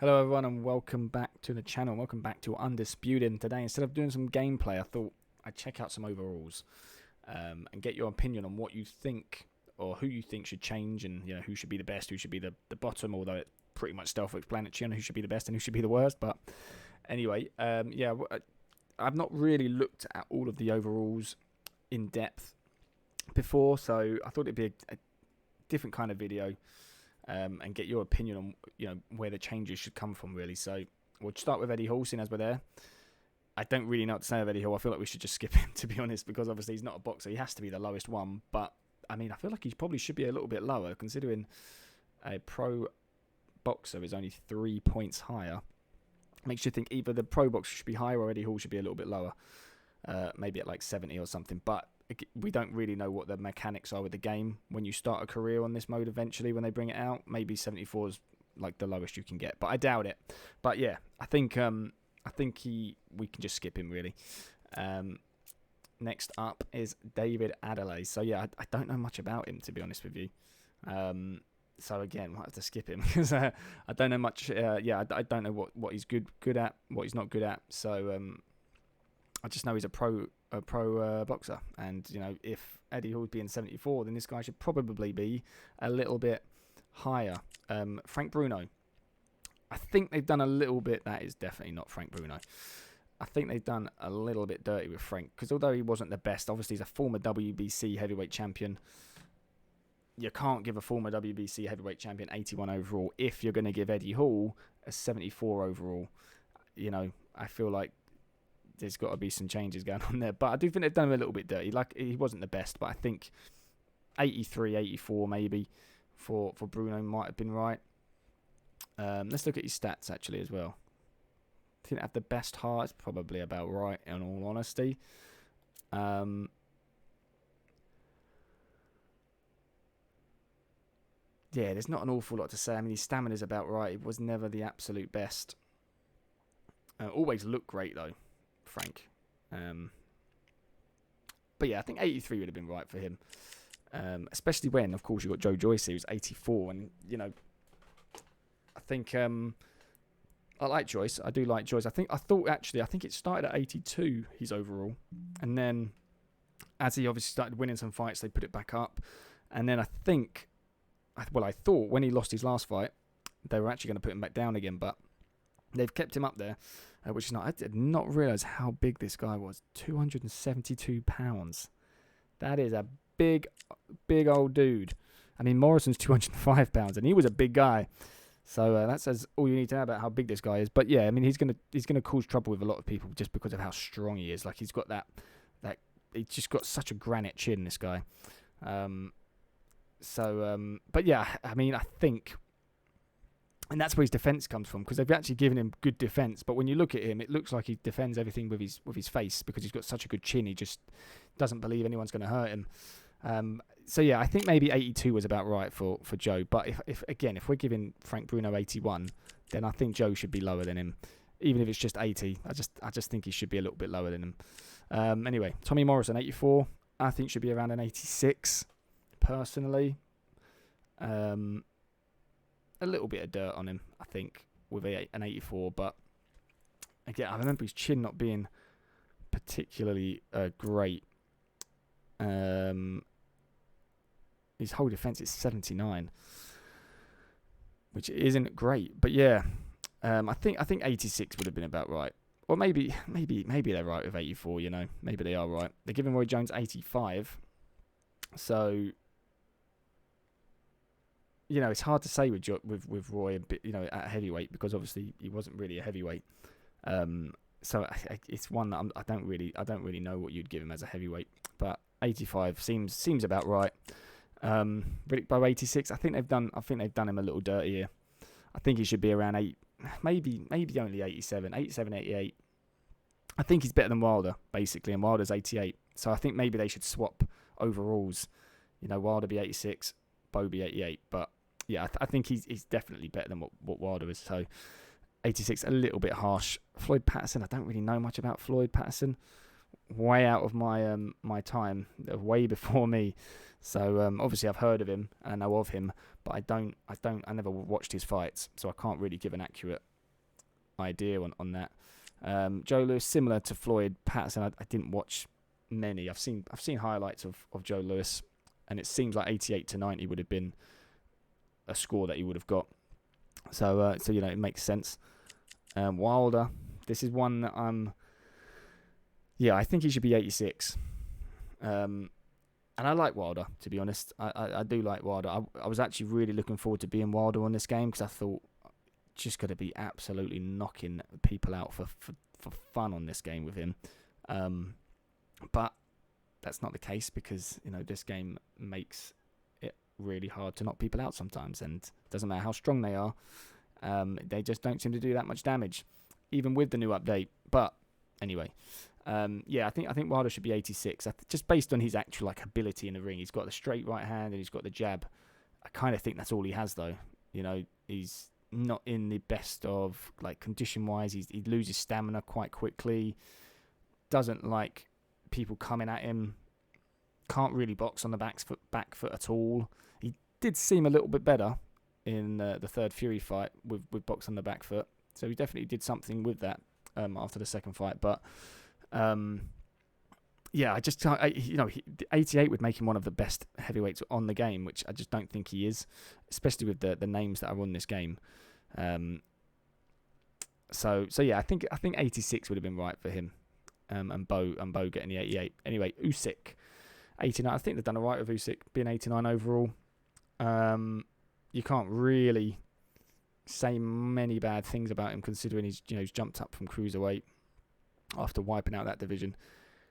Hello everyone and welcome back to the channel. Welcome back to Undisputed. Today, instead of doing some gameplay, I thought I'd check out some overalls and get your opinion on what you think or who you think should change, and who should be the best, who should be the bottom, although it's pretty much self-explanatory on who should be the best and who should be the worst. But anyway, I've not really looked at all of the overalls in depth before, so I thought it'd be a different kind of video. And get your opinion on where the changes should come from, really. So we'll start with Eddie Hall, seeing as we're there. I don't really know what to say of Eddie Hall. I feel like we should just skip him, to be honest, because obviously he's not a boxer. He has to be the lowest one, but I mean, I feel like he probably should be a little bit lower, considering a pro boxer is only 3 points higher. Makes you think either the pro boxer should be higher or Eddie Hall should be a little bit lower, maybe at like 70 or something. But we don't really know what the mechanics are with the game when you start a career on this mode eventually when they bring it out. Maybe 74 is like the lowest you can get, but I doubt it. But yeah, I think we can just skip him, really. Next up is David Adelaide. So yeah, I don't know much about him, to be honest with you. So again, might have to skip him because I don't know much. I don't know what he's good at, what he's not good at. So I just know he's a pro boxer, and if Eddie Hall's being 74, then this guy should probably be a little bit higher. Frank Bruno, I think they've done a little bit. That is definitely not Frank Bruno. I think they've done a little bit dirty with Frank, because although he wasn't the best, obviously he's a former WBC heavyweight champion. You can't give a former WBC heavyweight champion 81 overall if you're going to give Eddie Hall a 74 overall. I feel like there's got to be some changes going on there. But I do think they've done him a little bit dirty. Like, he wasn't the best, but I think 83, 84 maybe for Bruno might have been right. Let's look at his stats, actually, as well. I think they have the best heart. It's probably about right, in all honesty. Yeah, there's not an awful lot to say. I mean, his stamina's about right. It was never the absolute best. Always looked great, though, Frank. But yeah, I think 83 would have been right for him. Especially when, of course, you got Joe Joyce, who's 84. And, I think I like Joyce. I do like Joyce. I think it started at 82, his overall. And then as he obviously started winning some fights, they put it back up. And then I thought when he lost his last fight, they were actually going to put him back down again. But they've kept him up there, which is not. I did not realise how big this guy was. 272 pounds. That is a big old dude. I mean, Morrison's 205 pounds, and he was a big guy. So that says all you need to know about how big this guy is. But yeah, I mean, he's gonna cause trouble with a lot of people just because of how strong he is. Like, he's got that he's just got such a granite chin, this guy. But yeah, I mean, I think. And that's where his defense comes from, because they've actually given him good defense. But when you look at him, it looks like he defends everything with his face, because he's got such a good chin. He just doesn't believe anyone's going to hurt him. So yeah, I think maybe 82 was about right for Joe. But if we're giving Frank Bruno 81, then I think Joe should be lower than him, even if it's just 80. I just think he should be a little bit lower than him. Anyway, Tommy Morrison 84. I think should be around an 86, personally. A little bit of dirt on him, I think, with an 84. But again, I remember his chin not being particularly great. His whole defense is 79, which isn't great. But yeah, I think 86 would have been about right. Or maybe they're right with 84. Maybe they are right. They're giving Roy Jones 85. So it's hard to say with Roy a bit, at heavyweight, because obviously he wasn't really a heavyweight. So it's one that I don't really know what you'd give him as a heavyweight. But 85 seems about right. Riddick Bowe 86. I think they've done him a little dirty here. I think he should be around 8, maybe only 87, 88. I think he's better than Wilder, basically, and Wilder's 88. So I think maybe they should swap overalls. Wilder be 86, Bowe be 88. But yeah, I think he's definitely better than what Wilder is. So 86, a little bit harsh. Floyd Patterson, I don't really know much about Floyd Patterson. Way out of my time, way before me. So obviously I've heard of him and I know of him, but I never watched his fights, so I can't really give an accurate idea on that. Joe Lewis, similar to Floyd Patterson, I didn't watch many. I've seen highlights of Joe Lewis, and it seems like 88 to 90 would have been a score that he would have got. So it makes sense. Wilder, this is one that I think he should be 86. And I like Wilder, to be honest. I do like Wilder. I was actually really looking forward to being Wilder on this game because I thought just going to be absolutely knocking people out for fun on this game with him. But that's not the case because, this game makes it really hard to knock people out sometimes. And it doesn't matter how strong they are. They just don't seem to do that much damage, even with the new update. But anyway, I think Wilder should be 86. Just based on his actual ability in the ring. He's got the straight right hand and he's got the jab. I kind of think that's all he has, though. He's not in the best of condition-wise. He loses stamina quite quickly. Doesn't like people coming at him. Can't really box on the back foot at all. He did seem a little bit better in the third Fury fight with box on the back foot. So he definitely did something with that after the second fight. But I just can't. 88 would make him one of the best heavyweights on the game, which I just don't think he is, especially with the names that are on this game. I think 86 would have been right for him, and Bo getting the 88. Anyway, Usyk 89. I think they've done alright with Usyk being 89 overall. You can't really say many bad things about him considering he's jumped up from cruiserweight after wiping out that division,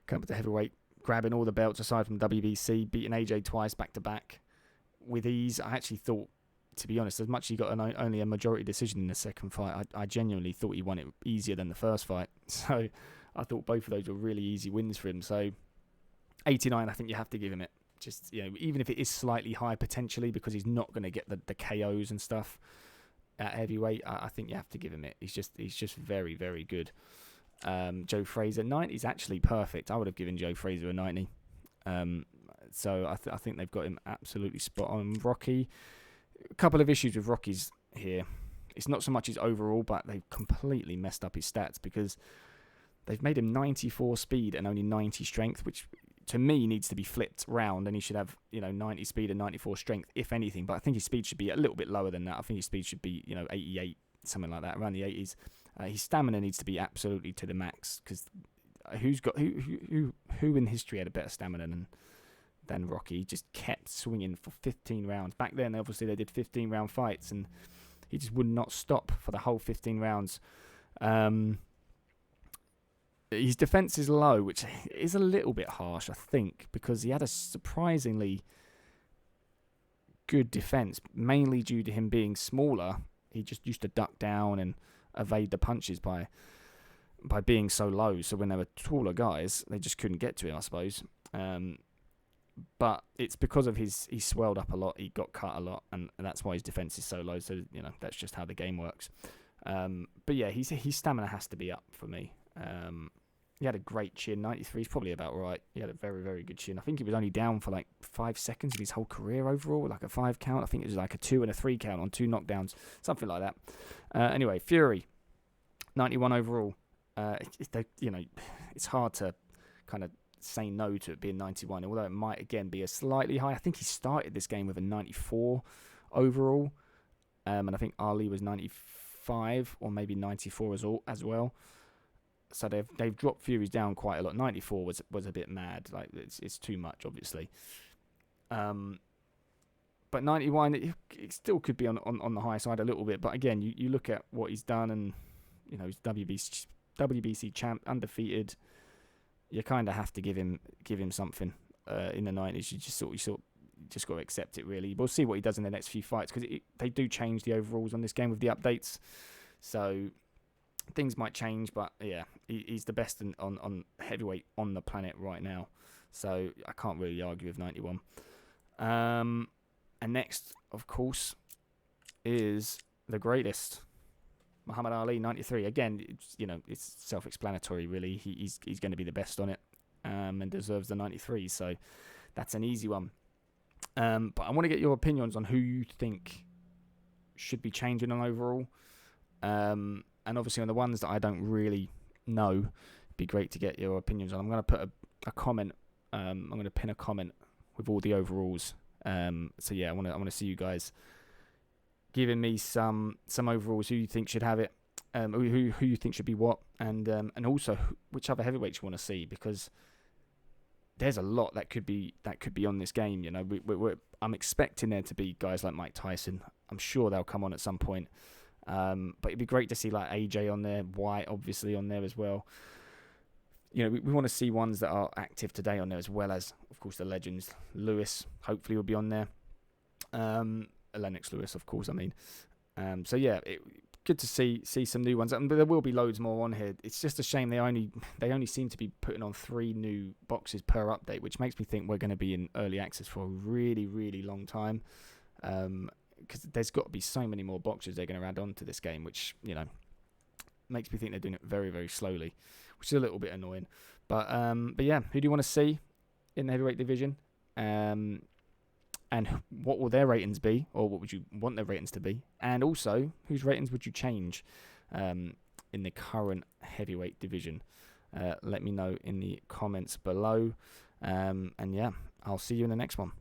coming up to heavyweight, grabbing all the belts aside from WBC, beating AJ twice back to back with ease. I actually thought, to be honest, as much as he got only a majority decision in the second fight, I genuinely thought he won it easier than the first fight. So I thought both of those were really easy wins for him. So 89, I think you have to give him it. Just, even if it is slightly high potentially because he's not going to get the KOs and stuff at heavyweight, I think you have to give him it. He's just very, very good. Joe Frazier, 90 is actually perfect. I would have given Joe Frazier a 90. So I think they've got him absolutely spot on. Rocky, a couple of issues with Rocky's here. It's not so much his overall, but they've completely messed up his stats because they've made him 94 speed and only 90 strength, which to me needs to be flipped round, and he should have 90 speed and 94 strength if anything. But I think his speed should be a little bit lower than that. I think his speed should be 88, something like that, around the 80s. His stamina needs to be absolutely to the max because who in history had a better stamina than Rocky? He just kept swinging for 15 rounds. Back then, obviously, they did 15-round fights, and he just would not stop for the whole 15 rounds. His defense is low, which is a little bit harsh, I think, because he had a surprisingly good defense, mainly due to him being smaller. He just used to duck down and evade the punches by being so low. So when they were taller guys, they just couldn't get to him, I suppose. But it's because of he swelled up a lot, he got cut a lot, and that's why his defense is so low. So that's just how the game works. But yeah, his stamina has to be up for me. He had a great chin. 93 is probably about right. He had a very, very good chin. I think he was only down for 5 seconds of his whole career overall, a 5 count. I think it was a 2 and a 3 count on 2 knockdowns, something like that. Anyway, Fury, 91 overall. It's hard to kind of say no to it being 91, although it might again be a slightly high. I think he started this game with a 94 overall, and I think Ali was 95 or maybe 94 as well. So they've dropped Fury's down quite a lot. 94 was a bit mad. It's too much, obviously. But 91, it still could be on the high side a little bit. But again, you look at what he's done, and he's WBC champ, undefeated. You kind of have to give him something in the 90s. You just got to accept it, really. We'll see what he does in the next few fights because they do change the overalls on this game with the updates. So things might change, but yeah, he's the best on heavyweight on the planet right now. So I can't really argue with 91. And next, of course, is the greatest, Muhammad Ali, 93. Again, it's self-explanatory, really. He's going to be the best on it, and deserves the 93. So that's an easy one. But I want to get your opinions on who you think should be changing on overall. And obviously on the ones that I don't really know, it'd be great to get your opinions on. I'm going to put a comment. I'm going to pin a comment with all the overalls. So yeah, I want to see you guys giving me some overalls, who you think should have it, who you think should be what, and also which other heavyweights you want to see, because there's a lot that could be on this game. You know, I'm expecting there to be guys like Mike Tyson. I'm sure they'll come on at some point. But it'd be great to see like AJ on there, White obviously on there as well. You know, we want to see ones that are active today on there, as well as, of course, the legends. Lewis hopefully will be on there. Lennox Lewis, of course. I mean, so yeah, good to see some new ones. But there will be loads more on here. It's just a shame they only seem to be putting on 3 new boxes per update, which makes me think we're going to be in early access for a really, really long time. Because there's got to be so many more boxes they're going to add on to this game, which, you know, makes me think they're doing it very, very slowly, which is a little bit annoying. But yeah, who do you want to see in the heavyweight division? And what will their ratings be, or what would you want their ratings to be? And also, whose ratings would you change in the current heavyweight division? Let me know in the comments below. And yeah, I'll see you in the next one.